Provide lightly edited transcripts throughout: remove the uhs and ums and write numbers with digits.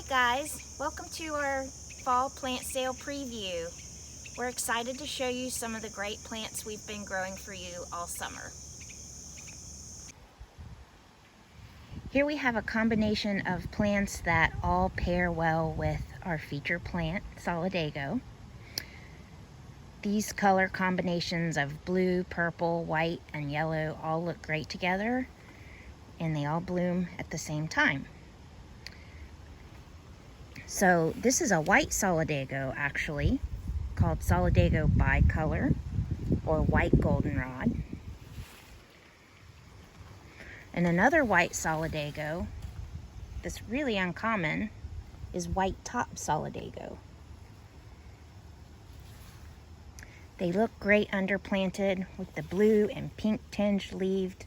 guys, welcome to our fall plant sale preview. We're excited to show you some of the great plants we've been growing for you all summer. Here we have a combination of plants that all pair well with our feature plant, Solidago. These color combinations of blue, purple, white, and yellow all look great together, and they all bloom at the same time. So this is a white Solidago, actually, called Solidago bicolor, or white goldenrod. And another white Solidago, that's really uncommon, is white top Solidago. They look great underplanted with the blue and pink tinged leaved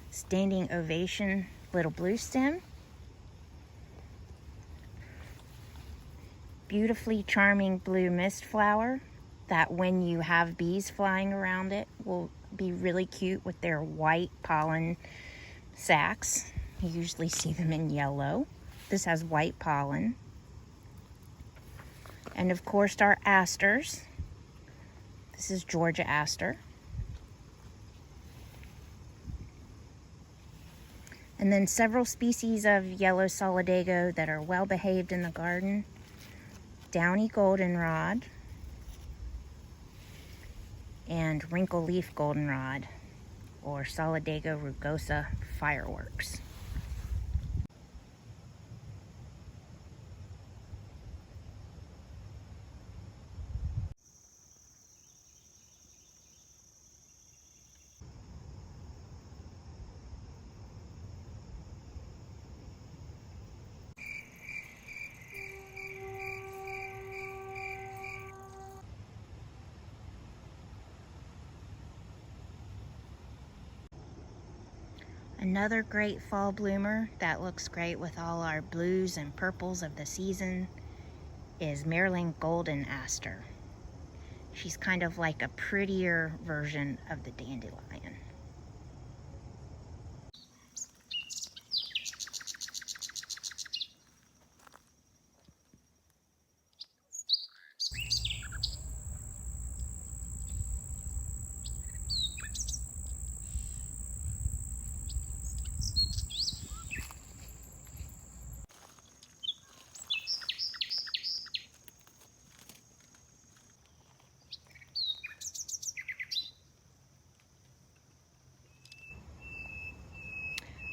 standing ovation little blue stem. Beautifully charming blue mist flower that when you have bees flying around it will be really cute with their white pollen sacs. You usually see them in yellow. This has white pollen. And of course our asters. This is Georgia aster. And then several species of yellow Solidago that are well behaved in the garden. Downy goldenrod and wrinkle leaf goldenrod, or Solidago rugosa fireworks. Another great fall bloomer that looks great with all our blues and purples of the season is Maryland golden aster. She's kind of like a prettier version of the dandelion.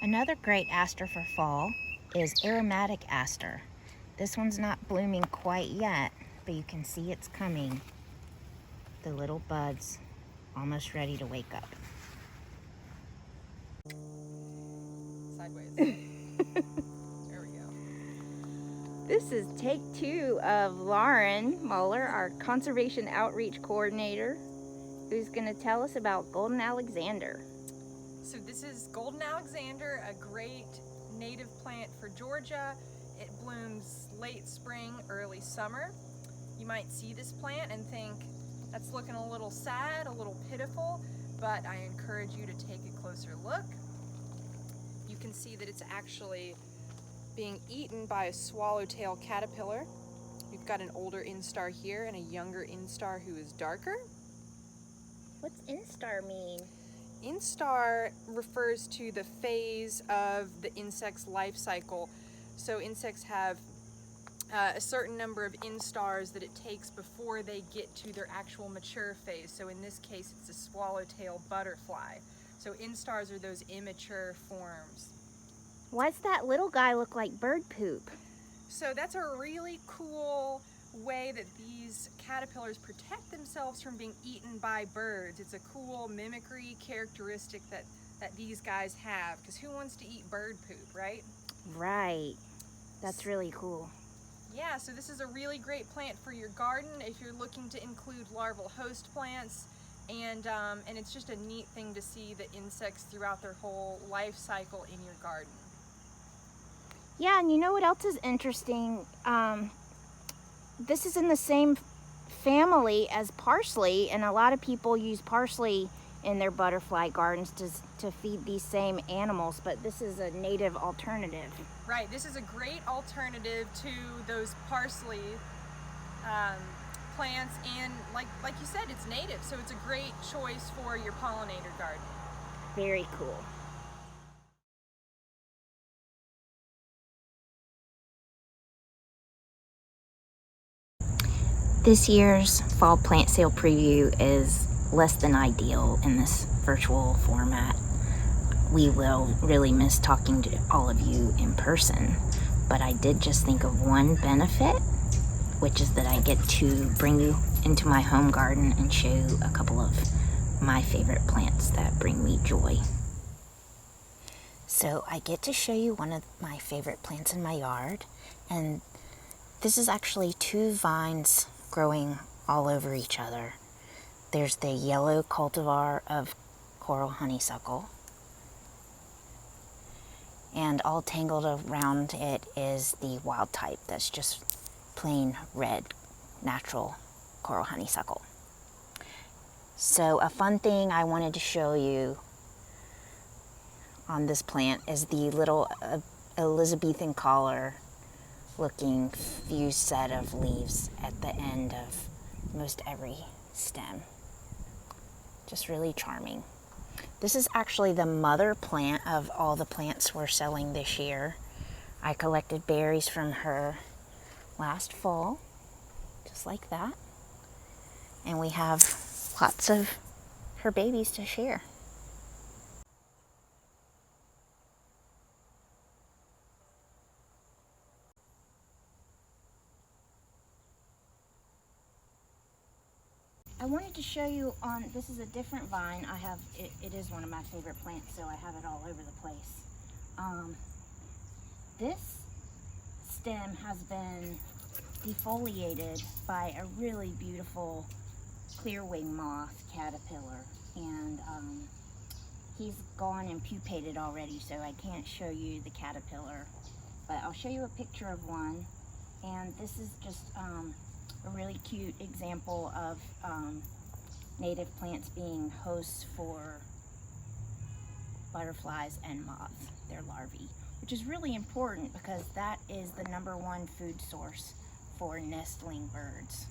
Another great aster for fall is aromatic aster. This one's not blooming quite yet, but you can see it's coming. The little buds almost ready to wake up. Sideways. There we go. This is take 2 of Lauren Muller, our Conservation Outreach Coordinator, who's going to tell us about Golden Alexander. So this is Golden Alexander, a great native plant for Georgia. It blooms late spring, early summer. You might see this plant and think that's looking a little sad, a little pitiful, but I encourage you to take a closer look. You can see that it's actually being eaten by a swallowtail caterpillar. We've got an older instar here and a younger instar who is darker. What's instar mean? Instar refers to the phase of the insect's life cycle. So insects have a certain number of instars that it takes before they get to their actual mature phase. So in this case, it's a swallowtail butterfly. So instars are those immature forms. Why's that little guy look like bird poop? So that's a really cool way that these caterpillars protect themselves from being eaten by birds. It's a cool mimicry characteristic that these guys have, because who wants to eat bird poop, right? Right. That's really cool. Yeah, so this is a really great plant for your garden if you're looking to include larval host plants, and it's just a neat thing to see the insects throughout their whole life cycle in your garden. Yeah, and you know what else is interesting? This is in the same family as parsley, and a lot of people use parsley in their butterfly gardens to feed these same animals, but this is a native alternative. Right, this is a great alternative to those parsley plants, and like you said, it's native, so it's a great choice for your pollinator garden. Very cool. This year's fall plant sale preview is less than ideal in this virtual format. We will really miss talking to all of you in person, but I did just think of one benefit, which is that I get to bring you into my home garden and show you a couple of my favorite plants that bring me joy. So I get to show you one of my favorite plants in my yard, and this is actually two vines growing all over each other. There's the yellow cultivar of coral honeysuckle, and all tangled around it is the wild type that's just plain red natural coral honeysuckle. So a fun thing I wanted to show you on this plant is the little Elizabethan collar looking fused set of leaves at the end of most every stem. Just really charming. This is actually the mother plant of all the plants we're selling this year. I collected berries from her last fall, just like that. And we have lots of her babies to share. I wanted to show you this is a different vine. It is one of my favorite plants, so I have it all over the place. This stem has been defoliated by a really beautiful clearwing moth caterpillar, and he's gone and pupated already, so I can't show you the caterpillar, but I'll show you a picture of one. And this is just a really cute example of native plants being hosts for butterflies and moths, their larvae, which is really important because that is the #1 food source for nestling birds.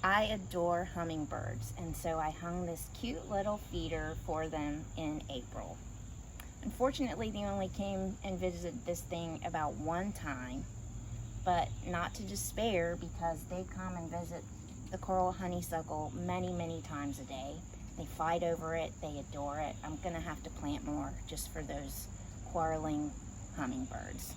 I adore hummingbirds, and so I hung this cute little feeder for them in April. Unfortunately, they only came and visited this thing about one time, but not to despair, because they come and visit the coral honeysuckle many, many times a day. They fight over it, they adore it. I'm gonna have to plant more just for those quarreling hummingbirds.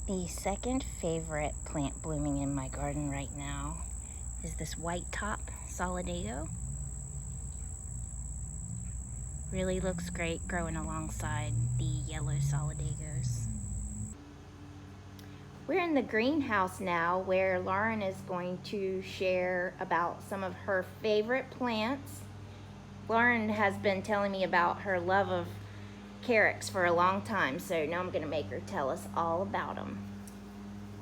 The second favorite plant blooming in my garden right now is this white top solidago. Really looks great growing alongside the yellow solidagos. We're in the greenhouse now, where Lauren is going to share about some of her favorite plants. Lauren has been telling me about her love of Carex for a long time, so now I'm going to make her tell us all about them.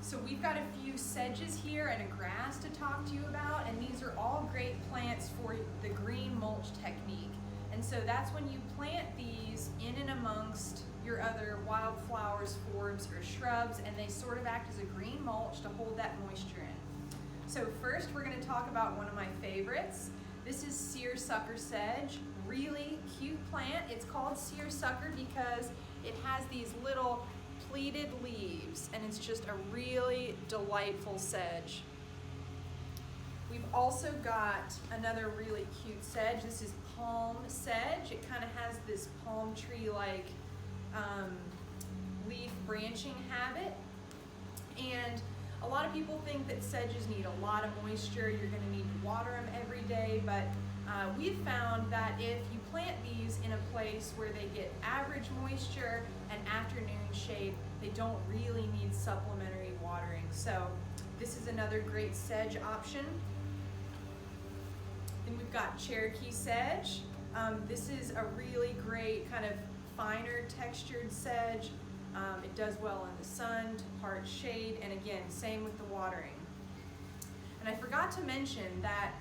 So we've got a few sedges here and a grass to talk to you about, and these are all great plants for the green mulch technique. And so that's when you plant these in and amongst your other wildflowers, forbs, or shrubs, and they sort of act as a green mulch to hold that moisture in. So first we're going to talk about one of my favorites. This is seersucker sedge, really cute plant. It's called seersucker because it has these little pleated leaves, and it's just a really delightful sedge. We've also got another really cute sedge. This is palm sedge. It kind of has this palm tree-like leaf branching habit. And a lot of people think that sedges need a lot of moisture. You're going to need to water them every day, but we've found that if you plant these in a place where they get average moisture and afternoon shade, they don't really need supplementary watering. So this is another great sedge option. Then we've got Cherokee sedge. This is a really great kind of finer textured sedge. It does well in the sun, to part shade, and again, same with the watering. And I forgot to mention that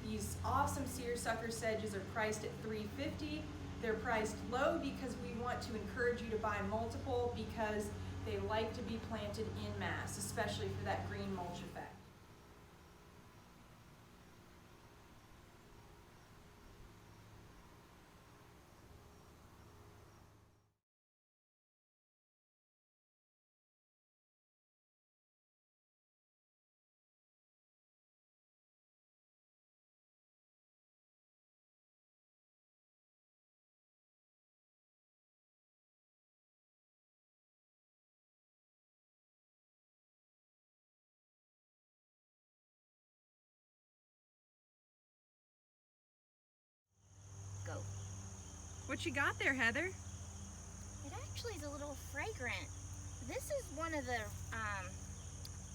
these awesome seersucker sedges are priced at $3.50. They're priced low because we want to encourage you to buy multiple because they like to be planted en masse, especially for that green mulch effect. Go. What you got there, Heather? It actually is a little fragrant. This is one of the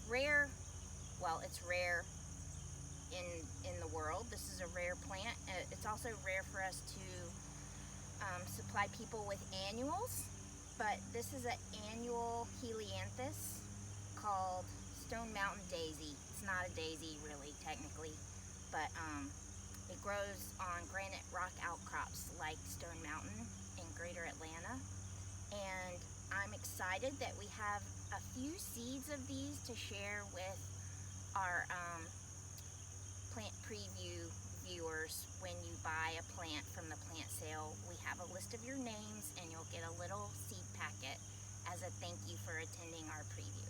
rare, well, it's rare in the world. This is a rare plant. It's also rare for us to supply people with annuals, but this is an annual helianthus called Stone Mountain Daisy. It's not a daisy really, technically, but it grows on granite rock outcrops like Stone Mountain in Greater Atlanta. And I'm excited that we have a few seeds of these to share with our plant preview viewers. When you buy a plant from the plant sale, we have a list of your names and you'll get a little seed packet as a thank you for attending our preview.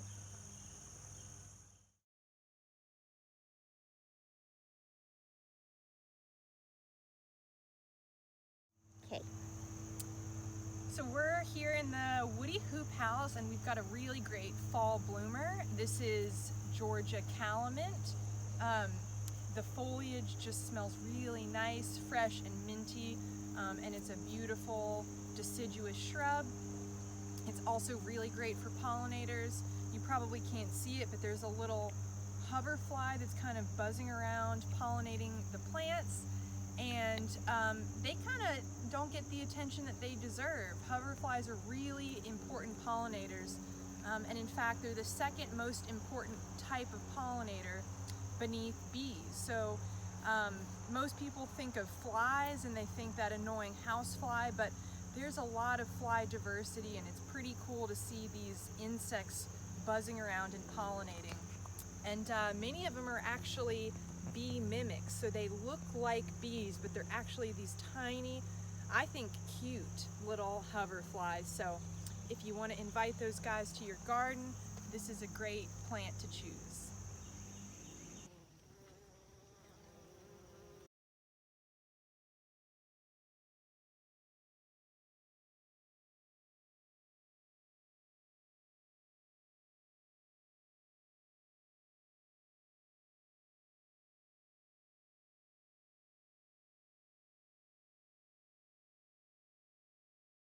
Okay. So we're here in the Woody Hoop House, and we've got a really great fall bloomer. This is Georgia calamint. The foliage just smells really nice, fresh and minty, and it's a beautiful deciduous shrub. It's also really great for pollinators. You probably can't see it, but there's a little hoverfly that's kind of buzzing around pollinating the plants, and they kind of don't get the attention that they deserve. Hoverflies are really important pollinators, and in fact they're the second most important type of pollinator beneath bees. So most people think of flies and they think that annoying housefly, but there's a lot of fly diversity, and it's pretty cool to see these insects buzzing around and pollinating. And many of them are actually bee mimics, so they look like bees, but they're actually these tiny, I think cute little hoverflies. So if you want to invite those guys to your garden, this is a great plant to choose.